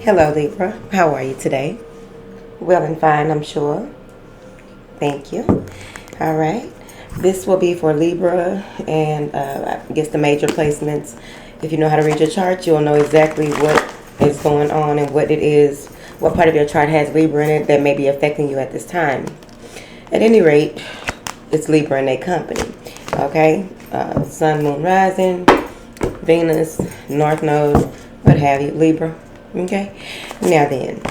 Hello, Libra. How are you today? Well and fine, I'm sure. Thank you. All right. This will be for Libra and I guess the major placements. If you know how to read your chart, you'll know exactly what is going on and what it is, what part of your chart has Libra in it that may be affecting you at this time. At any rate, it's Libra in a company. Okay? Sun, Moon, Rising, Venus, North Node, what have you, Libra. Okay? Now then,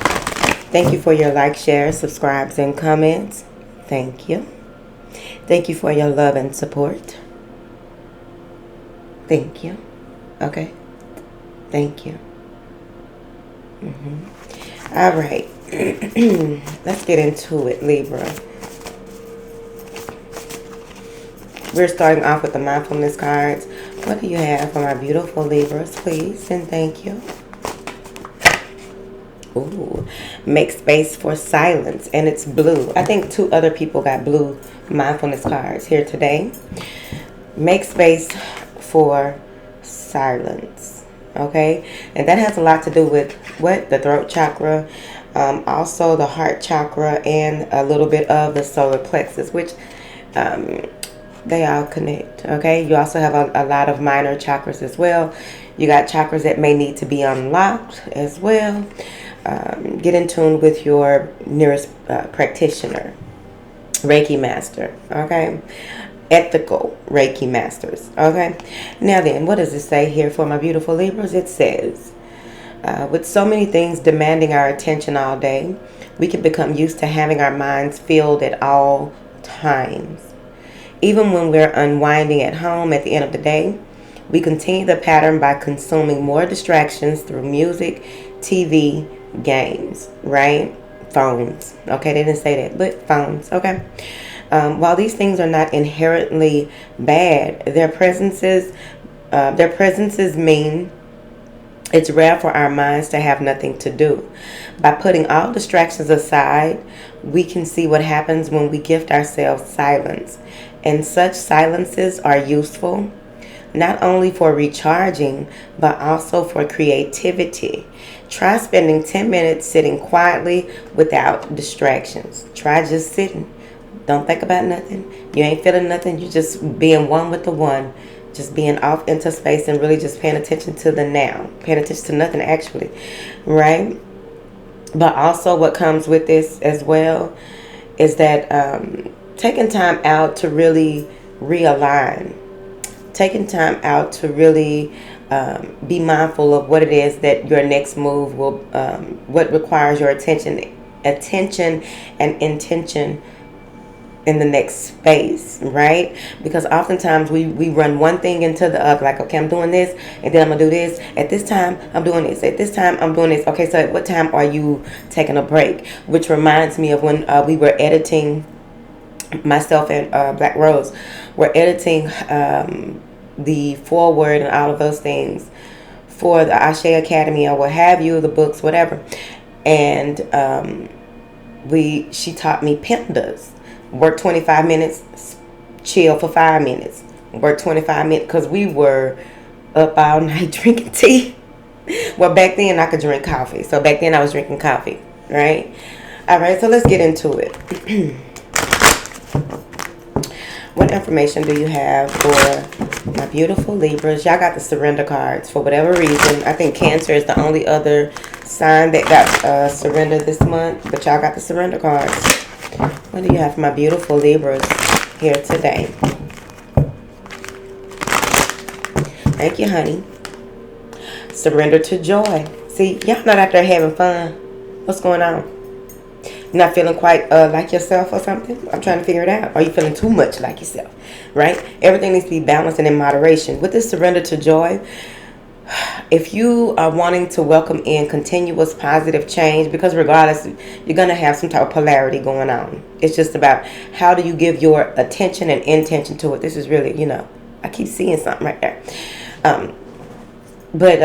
thank you for your likes, shares, subscribes, and comments. Thank you. Thank you for your love and support. Thank you. Okay? Thank you. All right. Let's get into it, Libra. We're starting off with the mindfulness cards. What do you have for my beautiful Libras, please? And thank you. Ooh, make space for silence, and it's blue. I think 2 other people got blue mindfulness cards here today. Make space for silence, okay? And that has a lot to do with what? The throat chakra, also the heart chakra, and a little bit of the solar plexus, which they all connect, okay? You also have a lot of minor chakras as well. You got chakras that may need to be unlocked as well. Get in tune with your nearest practitioner, Reiki master, okay? Ethical Reiki masters, okay? Now then, what does it say here for my beautiful Libras? It says, with so many things demanding our attention all day, we can become used to having our minds filled at all times. Even when we're unwinding at home at the end of the day, we continue the pattern by consuming more distractions through music, TV, games, right? Phones. Okay, they didn't say that, but phones. Okay. While these things are not inherently bad, their presences mean it's rare for our minds to have nothing to do. By putting all distractions aside, we can see what happens when we gift ourselves silence. And such silences are useful, not only for recharging, but also for creativity. Try spending 10 minutes sitting quietly without distractions. Try just sitting. Don't think about nothing. You ain't feeling nothing. You're just being one with the one. Just being off into space and really just paying attention to the now. Paying attention to nothing actually, right? But also what comes with this as well is that taking time out to really realign. Taking time out to really be mindful of what it is that your next move will, what requires your attention and intention in the next space, right? Because oftentimes we run one thing into the other, like, okay, I'm doing this, and then I'm gonna do this. At this time, I'm doing this. At this time, I'm doing this. Okay, so at what time are you taking a break? Which reminds me of when we were editing, myself and Black Rose were editing the foreword and all of those things for the Ashe Academy or what have you, the books, whatever. And she taught me PEMDAS. Work 25 minutes, chill for 5 minutes. Work 25 minutes, because we were up all night drinking tea. Well, back then I could drink coffee. So back then I was drinking coffee, right? All right, so let's get into it. What information do you have for my beautiful Libras? Y'all got the surrender cards for whatever reason. I think Cancer is the only other sign that got surrender this month, but y'all got the surrender cards. What do you have for my beautiful Libras here today? Thank you, honey. Surrender to joy. See, y'all not out there having fun. What's going on? You're not feeling quite like yourself or something? I'm trying to figure it out. Are you feeling too much like yourself? Right? Everything needs to be balanced and in moderation. With this surrender to joy, if you are wanting to welcome in continuous positive change, because regardless, you're going to have some type of polarity going on. It's just about how do you give your attention and intention to it. This is really, I keep seeing something right there. But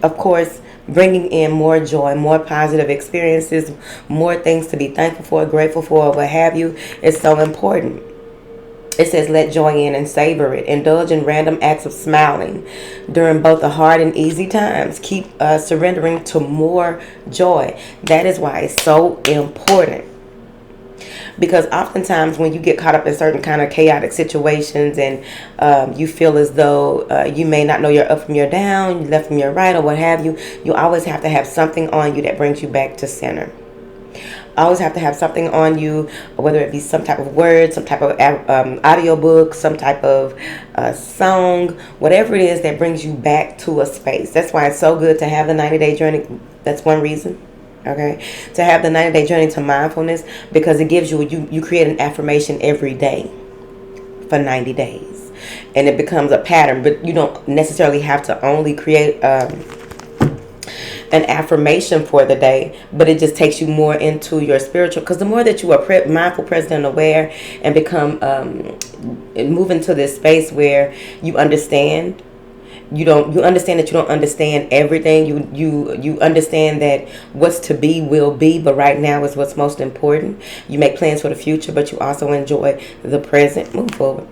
of course, bringing in more joy, more positive experiences, more things to be thankful for, grateful for, what have you, is so important. It says, let joy in and savor it. Indulge in random acts of smiling during both the hard and easy times. Keep surrendering to more joy. That is why it's so important. Because oftentimes when you get caught up in certain kind of chaotic situations and you feel as though you may not know your up from your down, left from your right, or what have you, you always have to have something on you that brings you back to center. Always have to have something on you, whether it be some type of word, some type of audio book, some type of song, whatever it is that brings you back to a space. That's why it's so good to have the 90-day journey. That's one reason. Okay, to have the 90-day journey to mindfulness, because it gives you create an affirmation every day for 90 days, and it becomes a pattern. But you don't necessarily have to only create an affirmation for the day, but it just takes you more into your spiritual, because the more that you are mindful, present, and aware, and become move into this space where you understand. You understand that you don't understand everything. You understand that what's to be will be, but right now is what's most important. You make plans for the future, but you also enjoy the present. Move forward.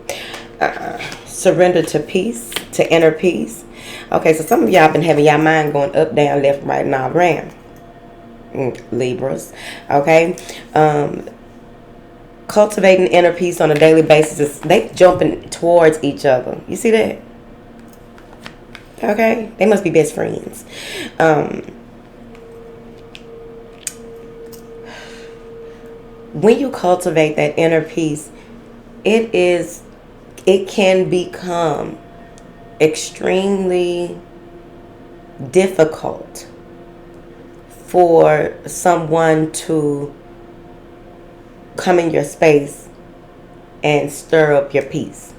Surrender to peace, to inner peace. Okay, so some of y'all been having y'all mind going up, down, left, right, and all around. Libras. Okay. Cultivating inner peace on a daily basis. They jumping towards each other. You see that? Okay, they must be best friends. When you cultivate that inner peace, it can become extremely difficult for someone to come in your space and stir up your peace.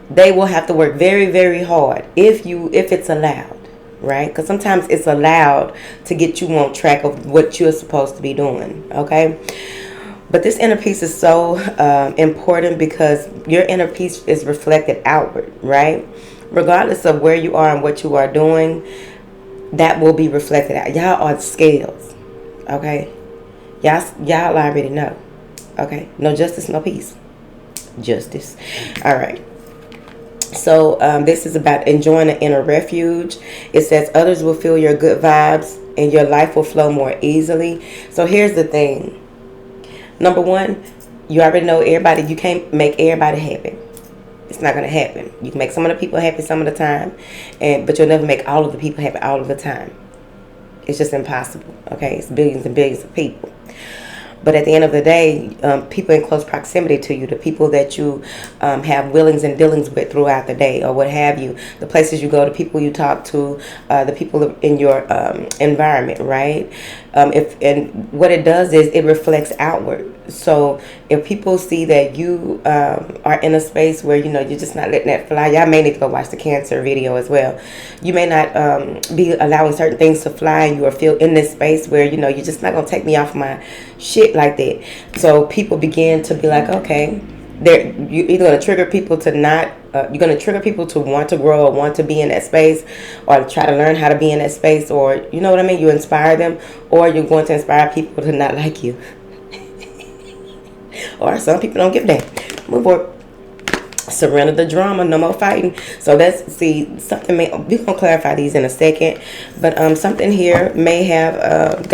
They will have to work very, very hard if it's allowed, right? Because sometimes it's allowed to get you on track of what you're supposed to be doing, okay? But this inner peace is so important, because your inner peace is reflected outward, right? Regardless of where you are and what you are doing, that will be reflected out. Y'all are scales, okay? Y'all already know, okay? No justice, no peace. Justice. All right. So this is about enjoying an inner refuge. It says others will feel your good vibes and your life will flow more easily. So here's the thing. Number one, you already know everybody. You can't make everybody happy. It's not going to happen. You can make some of the people happy some of the time, but you'll never make all of the people happy all of the time. It's just impossible. Okay, it's billions and billions of people. But at the end of the day, people in close proximity to you, the people that you have willings and dealings with throughout the day or what have you, the places you go, the people you talk to, the people in your environment, right? And what it does is it reflects outward. So if people see that you are in a space where, you're just not letting that fly, y'all may need to go watch the Cancer video as well. You may not be allowing certain things to fly, and you are feel in this space where, you're just not going to take me off my shit like that. So people begin to be like, okay, you're either going to trigger people to not, you're going to trigger people to want to grow or want to be in that space, or try to learn how to be in that space, or, you know what I mean? You inspire them, or you're going to inspire people to not like you. Or some people don't give a damn. Move forward. Surrender the drama, no more fighting. So something we're gonna clarify these in a second, but something here may have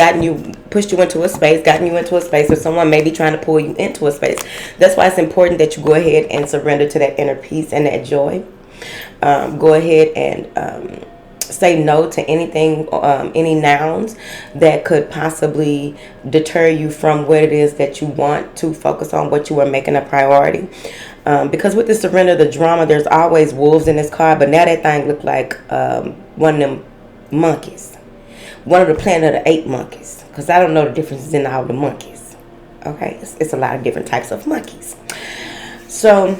pushed you into a space, where someone may be trying to pull you into a space. That's why it's important that you go ahead and surrender to that inner peace and that joy. Go ahead and say no to anything, any nouns that could possibly deter you from what it is that you want to focus on, what you are making a priority. Because with the surrender the drama, there's always wolves in this card, but now that thing look like one of them monkeys, one of the Planet of the Apes monkeys, because I don't know the differences in all the monkeys. Okay, it's a lot of different types of monkeys. So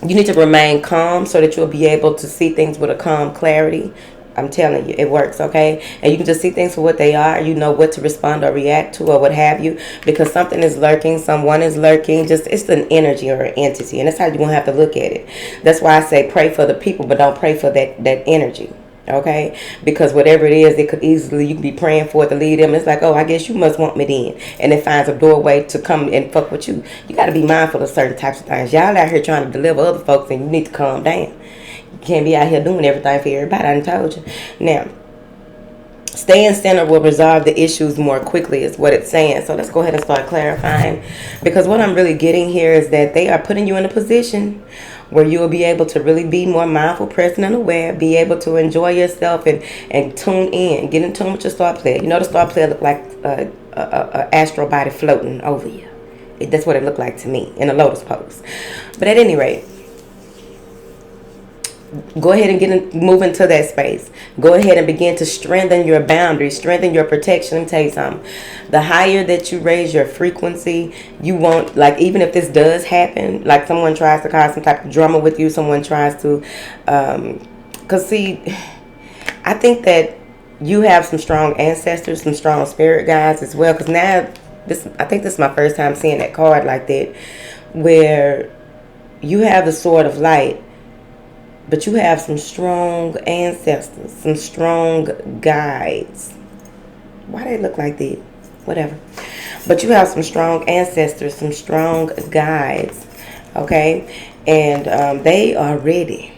you need to remain calm so that you'll be able to see things with a calm clarity. I'm telling you, it works, okay? And you can just see things for what they are. You know what to respond or react to or what have you, because something is lurking, someone is lurking. Just, it's an energy or an entity, and that's how you're going to have to look at it. That's why I say pray for the people, but don't pray for that energy, Okay, because whatever it is, it could easily, you could be praying for it to lead them. It's like, oh, I guess you must want me then, and it finds a doorway to come and fuck with you. You got to be mindful of certain types of things. Y'all out here trying to deliver other folks, and you need to calm down. You can't be out here doing everything for everybody. I done told you. Now, staying centered will resolve the issues more quickly, is what it's saying. So let's go ahead and start clarifying, because what I'm really getting here is that they are putting you in a position where you will be able to really be more mindful, present, and aware, be able to enjoy yourself and tune in, get in tune with your star player. You know, the star player look like a astral body floating over you. That's what it looked like to me in a lotus pose. But at any rate, go ahead and move into that space. Go ahead and begin to strengthen your boundaries, strengthen your protection. Let me tell you something. The higher that you raise your frequency, you won't, like, even if this does happen, like someone tries to cause some type of drama with you, someone tries to, because see, I think that you have some strong ancestors, some strong spirit guides as well, because now, I think this is my first time seeing that card like that, where you have the sword of light, but you have some strong ancestors, some strong guides. Why they look like that? Whatever. But you have some strong ancestors, some strong guides. Okay? And they are ready.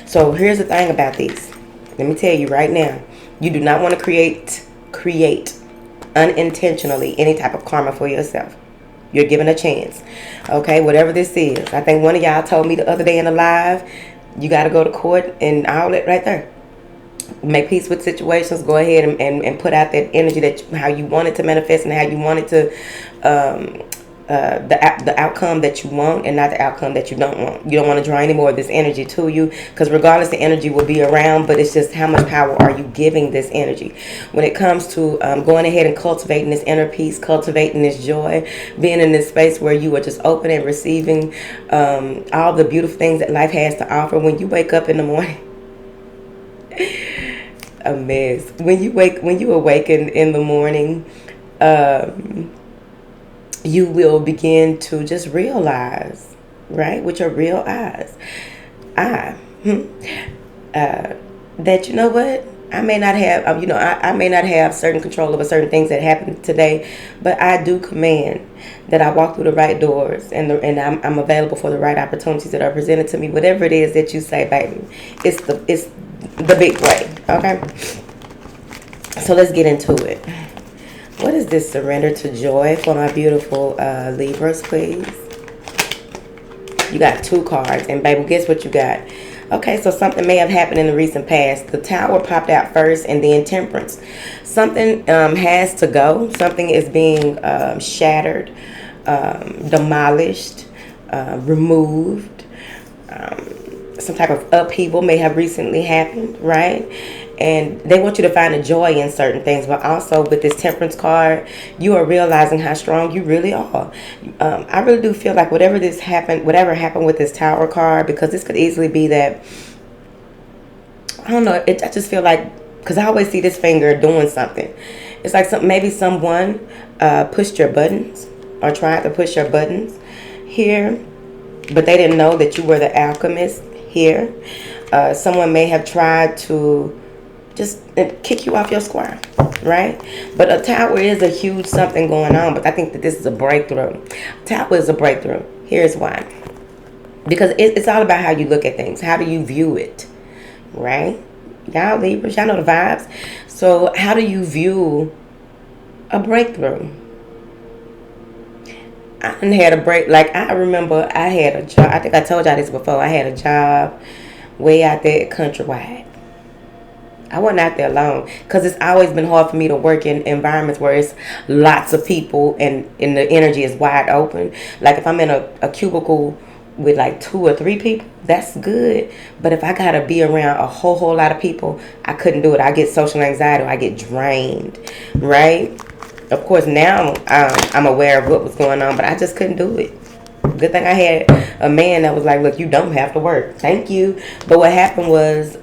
So here's the thing about these. Let me tell you right now. You do not want to create unintentionally any type of karma for yourself. You're given a chance. Okay, whatever this is. I think one of y'all told me the other day in the live, you got to go to court and all that right there. Make peace with situations. Go ahead and put out that energy, that how you want it to manifest and how you want it to, the outcome that you want and not the outcome that you don't want. You don't want to draw any more of this energy to you, because regardless, the energy will be around, but it's just how much power are you giving this energy. When it comes to going ahead and cultivating this inner peace, cultivating this joy, being in this space where you are just open and receiving all the beautiful things that life has to offer. When you wake up in the morning, a mess. When you awaken in the morning, you will begin to just realize, right, with your real eyes, that, you know what, I may not have, I may not have certain control over certain things that happen today, but I do command that I walk through the right doors and I'm available for the right opportunities that are presented to me. Whatever it is that you say, baby, it's the big way. Okay, so let's get into it. What is this surrender to joy for my beautiful Libras, please? You got 2 cards, and baby, guess what you got? Okay, so something may have happened in the recent past. The Tower popped out first, and then Temperance. Something has to go. Something is being shattered, demolished, removed. Some type of upheaval may have recently happened, right? And they want you to find a joy in certain things, but also with this Temperance card, you are realizing how strong you really are. I really do feel like whatever happened with this Tower card, because this could easily be that, I don't know, I just feel like, because I always see this finger doing something. It's like maybe someone pushed your buttons or tried to push your buttons here, but they didn't know that you were the alchemist here. Someone may have tried to just kick you off your square, right? But a Tower is a huge something going on, but I think that this is a breakthrough. Tower is a breakthrough. Here's why. Because it's all about how you look at things. How do you view it, right? Y'all Libras, y'all know the vibes. So how do you view a breakthrough? I had a break. Like, I remember I had a job. I think I told y'all this before. I had a job way out there countrywide. I wasn't out there alone, because it's always been hard for me to work in environments where it's lots of people and the energy is wide open. Like if I'm in a cubicle with like 2 or 3 people, that's good. But if I gotta be around a whole lot of people, I couldn't do it. I get social anxiety, or I get drained, right? Of course, now I'm aware of what was going on, but I just couldn't do it. Good thing I had a man that was like, look, you don't have to work. Thank you. But what happened was,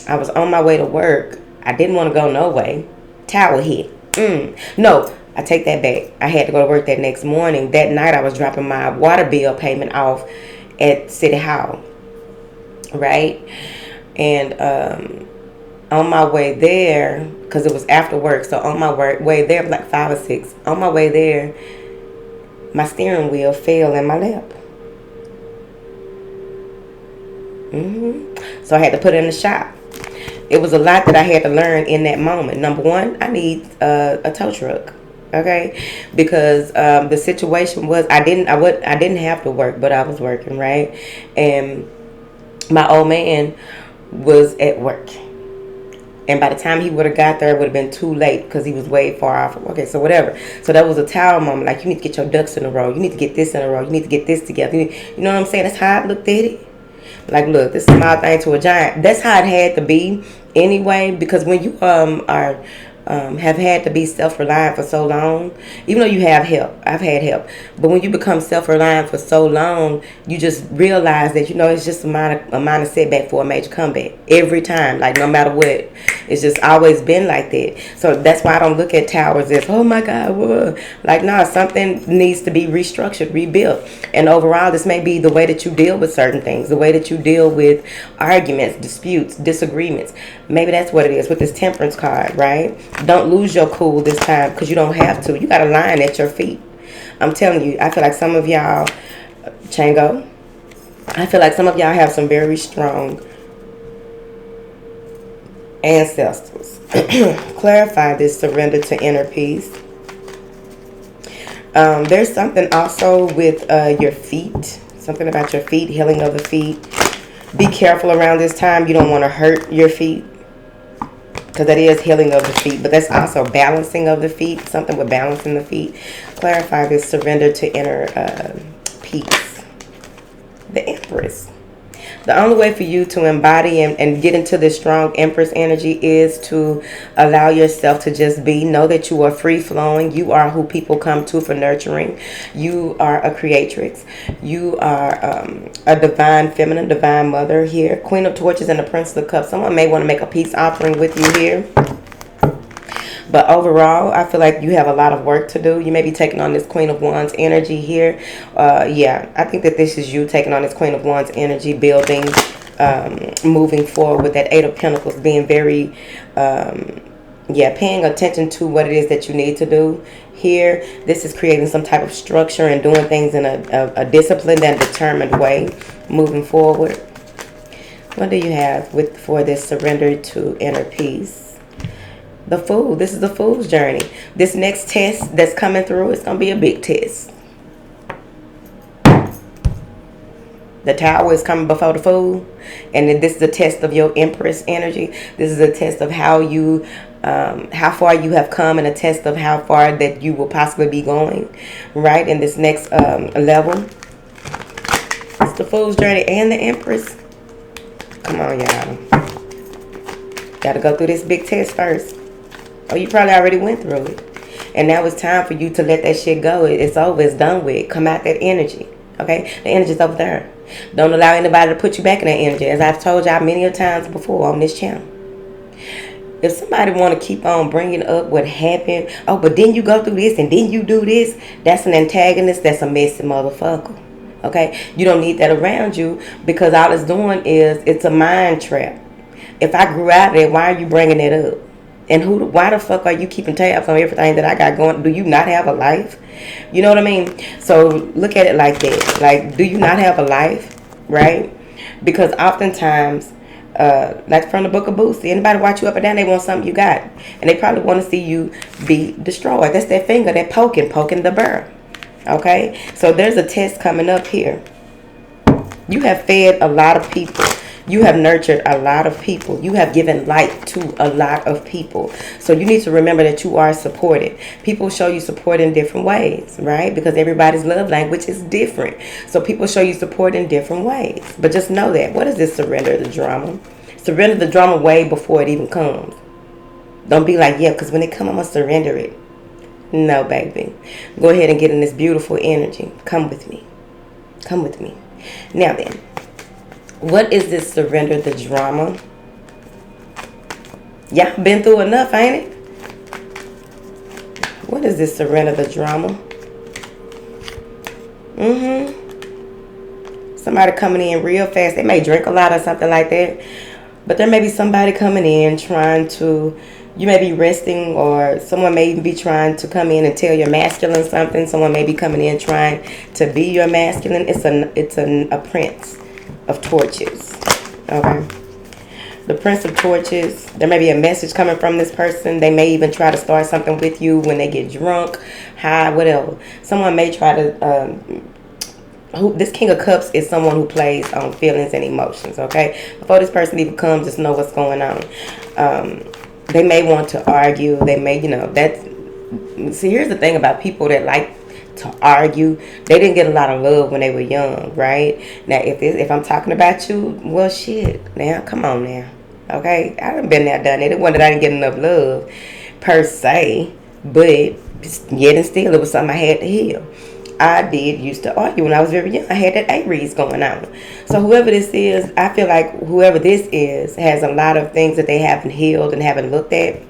I was on my way to work. I didn't want to go no way. Tower hit. No, I take that back. I had to go to work that next morning. That night I was dropping my water bill payment off at City Hall. Right? And on my way there, because it was after work, so on my way there, like 5 or 6, on my way there, my steering wheel fell in my lap. So I had to put it in the shop. It was a lot that I had to learn in that moment. Number one, I need a tow truck. Okay, because the situation was I didn't have to work, but I was working, right? And my old man was at work, and by the time he would have got there, it would have been too late because he was way far off. Okay, so whatever. So that was a tower moment. Like, you need to get your ducks in a row. You need to get this in a row. You need to get this together. You know what I'm saying? That's how I looked at it. Like, look, this is a small thing to a giant. That's how it had to be anyway. Because when you are have had to be self-reliant for so long, even though you have help, I've had help, but when you become self-reliant for so long, you just realize that, it's just a minor setback for a major comeback every time. Like, no matter what, it's just always been like that. So that's why I don't look at towers as, oh my God, whoa. Like, no, something needs to be restructured, rebuilt. And overall, this may be the way that you deal with certain things, the way that you deal with arguments, disputes, disagreements. Maybe that's what it is with this temperance card, right? Don't lose your cool this time, because you don't have to. You got a lion at your feet. I'm telling you, I feel like some of y'all, Chango, I feel like some of y'all have some very strong ancestors. Clarify this surrender to inner peace. There's something also with your feet. Something about your feet, healing of the feet. Be careful around this time. You don't want to hurt your feet, because that is healing of the feet, but that's also balancing of the feet, something with balancing the feet. Clarify this surrender to inner peace. The Empress. The only way for you to embody and get into this strong Empress energy is to allow yourself to just be. Know that you are free-flowing. You are who people come to for nurturing. You are a creatrix. You are a divine feminine, divine mother here. Queen of Torches and the Prince of Cups. Someone may want to make a peace offering with you here. But overall, I feel like you have a lot of work to do. You may be taking on this Queen of Wands energy here. Yeah, I think that this is you taking on this Queen of Wands energy, building, moving forward with that Eight of Pentacles, being very, paying attention to what it is that you need to do here. This is creating some type of structure and doing things in a disciplined and determined way, moving forward. What do you have for this surrender to inner peace? The Fool. This is the Fool's journey. This next test that's coming through is going to be a big test. The Tower is coming before the Fool. And then this is a test of your Empress energy. This is a test of how far you have come, and a test of how far that you will possibly be going, right, in this next level. It's the Fool's journey and the Empress. Come on, y'all. Got to go through this big test first. Oh, you probably already went through it. And now it's time for you to let that shit go. It's over. It's done with. Come out that energy. Okay? The energy's over there. Don't allow anybody to put you back in that energy. As I've told y'all many a times before on this channel. If somebody want to keep on bringing up what happened, oh, but then you go through this and then you do this, that's an antagonist. That's a messy motherfucker. Okay? You don't need that around you, because all it's doing is it's a mind trap. If I grew out of it, why are you bringing it up? And why the fuck are you keeping tabs on everything that I got going? Do you not have a life? You know what I mean? So look at it like that. Like, do you not have a life? Right? Because oftentimes, like from the Book of Boosie, anybody watch you up and down, they want something you got. And they probably want to see you be destroyed. That's that finger, that poking the bear. Okay? So there's a test coming up here. You have fed a lot of people. You have nurtured a lot of people. You have given light to a lot of people. So you need to remember that you are supported. People show you support in different ways, right? Because everybody's love language is different. So people show you support in different ways. But just know that. What is this surrender the drama? Surrender the drama way before it even comes. Don't be like, yeah, because when it comes, I'm going to surrender it. No, baby. Go ahead and get in this beautiful energy. Come with me. Come with me. Now then. What is this surrender the drama? Y'all been through enough, ain't it? What is this surrender the drama? Somebody coming in real fast. They may drink a lot or something like that. But there may be somebody coming in trying to, you may be resting, or someone may even be trying to come in and tell your masculine something. Someone may be coming in trying to be your masculine. It's a prince of torches. Okay. The Prince of Torches, there may be a message coming from this person. They may even try to start something with you when they get drunk, high, whatever. Someone may try to, this King of Cups is someone who plays on feelings and emotions, okay? Before this person even comes, just know what's going on. They may want to argue. They may, see, here's the thing about people that like to argue. They didn't get a lot of love when they were young, right? Now, if I'm talking about you, well, shit, now, come on now. Okay, I done been there, done it. It wasn't that I didn't get enough love per se, but yet and still, it was something I had to heal. I used to argue when I was very young. I had that Aries going on. So whoever this is, I feel like whoever this is has a lot of things that they haven't healed and haven't looked at.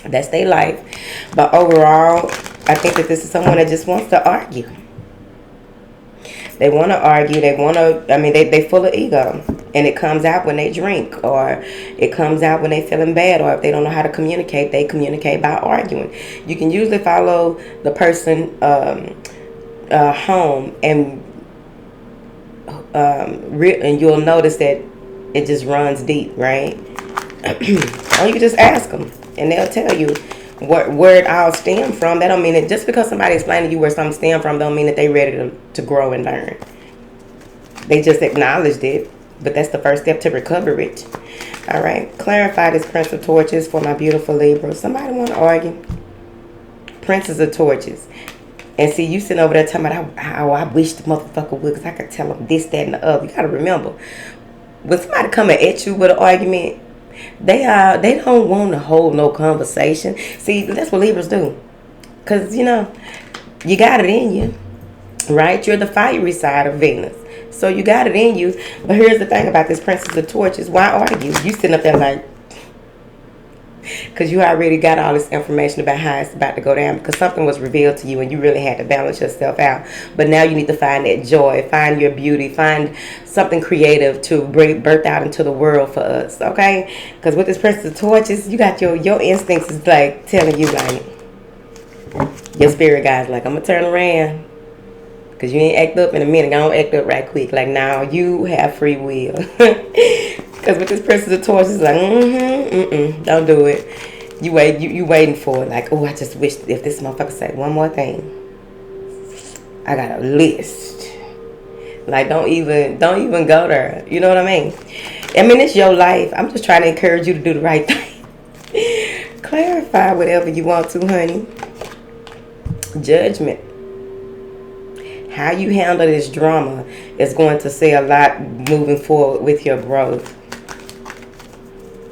That's their life. But overall, I think that this is someone that just wants to argue. They want to argue. They want to, they full of ego. And it comes out when they drink, or it comes out when they feeling bad, or if they don't know how to communicate, they communicate by arguing. You can usually follow the person home, and you'll notice that it just runs deep, right? Or you can just ask them, and they'll tell you where it all stemmed from. That don't mean that just because somebody explained to you where something stemmed from, don't mean that they ready to grow and learn. They just acknowledged it, but that's the first step to recover it. All right, clarify this Prince of Torches for my beautiful Libra. Somebody want to argue? Princes of Torches. And see, you sitting over there talking about how I wish the motherfucker would, because I could tell them this, that, and the other. You got to remember, when somebody coming at you with an argument, they don't want to hold no conversation. See, that's what Libras do. Because, you got it in you, right? You're the fiery side of Venus. So you got it in you. But here's the thing about this Princess of Torches. Why argue? You sitting up there like, because you already got all this information about how it's about to go down, because something was revealed to you and you really had to balance yourself out. But now you need to find that joy, find your beauty, find something creative to birth out into the world for us, okay? Because with this Princess of Torches, you got your instincts is like telling you, like, your spirit guide's like, I'm going to turn around. Because you ain't act up in a minute. I don't act up right quick. Like, now you have free will. Because with this Princess of Torches, like, don't do it. You waiting for it. Like, oh, I just wish if this motherfucker said one more thing. I got a list. Like, don't even go there. You know what I mean? It's your life. I'm just trying to encourage you to do the right thing. Clarify whatever you want to, honey. Judgment. How you handle this drama is going to say a lot moving forward with your growth.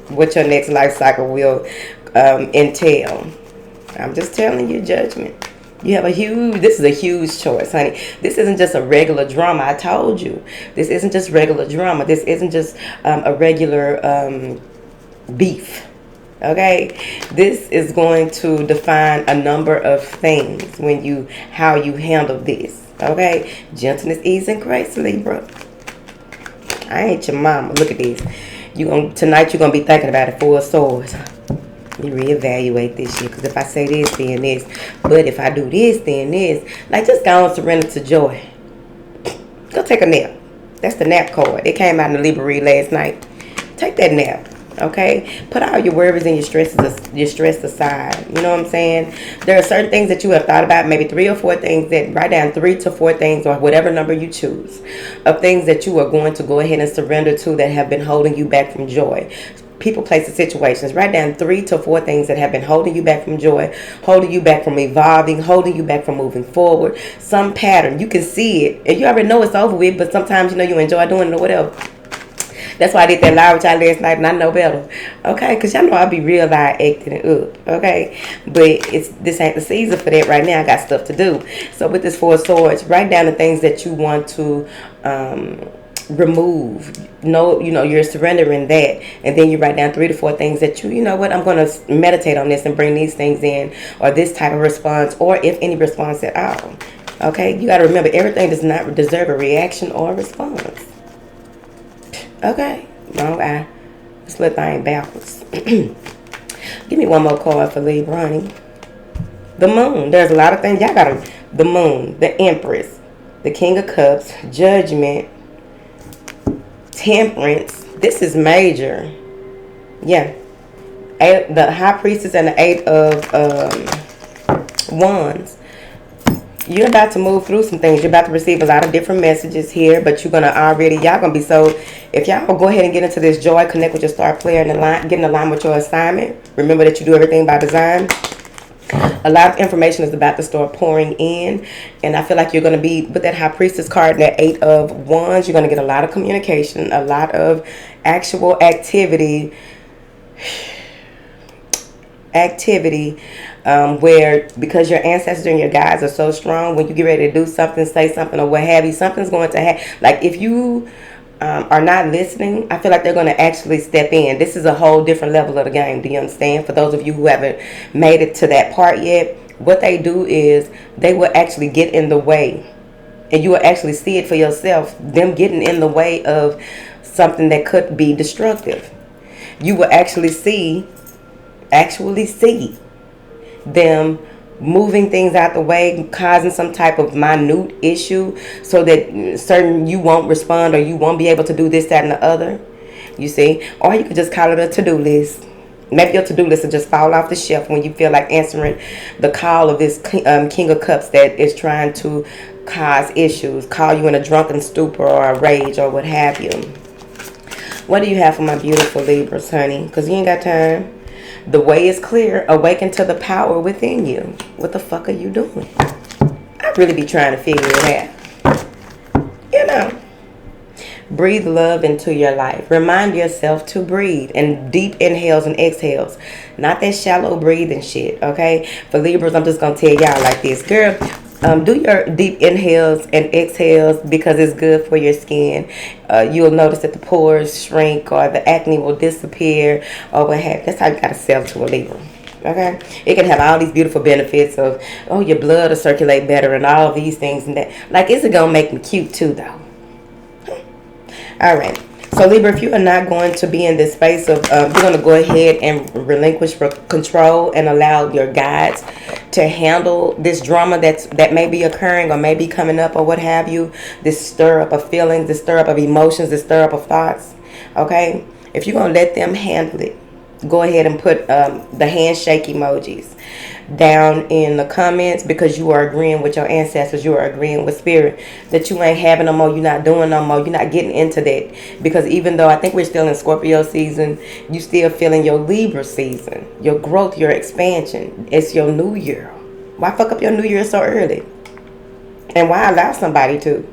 What your next life cycle will entail. I'm just telling you, Judgment. You have this is a huge choice, honey. This isn't just a regular drama. I told you. This isn't just regular drama. This isn't just a regular beef. Okay? This is going to define a number of things how you handle this. Okay? Gentleness, ease, and grace, Libra. I ain't your mama. Look at this. Tonight you're gonna be thinking about it. 4 of Swords. Let me reevaluate this shit. Because if I say this, then this. But if I do this, then this. Like, just go and surrender to joy. Go take a nap. That's the nap card. It came out in the Libra read last night. Take that nap. Okay, put all your worries and your stress aside. You know what I'm saying? There are certain things that you have thought about, maybe 3 or 4 things. That write down 3 to 4 things, or whatever number you choose, of things that you are going to go ahead and surrender to that have been holding you back from joy. People, places, situations. Write down 3 to 4 things that have been holding you back from joy, holding you back from evolving, holding you back from moving forward. Some pattern. You can see it, and you already know it's over with. But sometimes you enjoy doing it or whatever. That's why I did that live with y'all last night, and I know better. Okay? Because y'all know I be real live acting it up. Okay? But this ain't the season for that right now. I got stuff to do. So with this 4 of Swords, write down the things that you want to remove. You're surrendering that. And then you write down 3 to 4 things that you know what, I'm going to meditate on this and bring these things in, or this type of response, or if any response at all. Okay? You got to remember, everything does not deserve a reaction or a response. Okay, wrong eye. Split thing backwards. Give me one more card for Libra, honey. The moon. There's a lot of things. Y'all got the moon, the empress, the king of cups, judgment, temperance. This is major. Yeah. The high priestess and the 8 of wands. You're about to move through some things. You're about to receive a lot of different messages here, but you're going to already, y'all going to be so, if y'all will go ahead and get into this joy, connect with your star player and get in line with your assignment. Remember that you do everything by design. A lot of information is about to start pouring in, and I feel like you're going to be, with that high priestess card and that 8 of wands, you're going to get a lot of communication, a lot of actual activity, where, because your ancestors and your guides are so strong, when you get ready to do something, say something, or what have you, something's going to happen. Like if you are not listening, I feel like they're going to actually step in. This is a whole different level of the game. Do you understand? For those of you who haven't made it to that part yet, what they do is they will actually get in the way, and you will actually see it for yourself, them getting in the way of something that could be destructive. You will actually see them moving things out the way, causing some type of minute issue, so that you won't respond, or you won't be able to do this, that, and the other. You see? Or you could just call it a to-do list. Maybe your to-do list will just fall off the shelf when you feel like answering the call of this King of Cups that is trying to cause issues, call you in a drunken stupor or a rage or what have you. What do you have for my beautiful Libras, honey? Because you ain't got time. The way is clear. Awaken to the power within you. What the fuck are you doing? I really be trying to figure it out. You know. Breathe love into your life. Remind yourself to breathe. And deep inhales and exhales. Not that shallow breathing shit, okay? For Libras, I'm just going to tell y'all like this. Girl, do your deep inhales and exhales, because it's good for your skin. You'll notice that the pores shrink, or the acne will disappear, or what have you. That's how you got to sell to a Libra. Okay? It can have all these beautiful benefits of, oh, your blood will circulate better and all these things and that. Like, is it going to make me cute too, though? All right. So, Libra, if you are not going to be in this space of, you're going to go ahead and relinquish control and allow your guides to handle this drama that may be occurring or may be coming up or what have you, this stir up of feelings, this stir up of emotions, this stir up of thoughts, okay? If you're going to let them handle it, go ahead and put the handshake emojis down in the comments, because you are agreeing with your ancestors, you are agreeing with spirit, that you ain't having no more, you're not doing no more, you're not getting into that. Because even though I think we're still in Scorpio season, you still feeling your Libra season, your growth, your expansion. It's your new year. Why fuck up your new year so early? And why allow somebody to?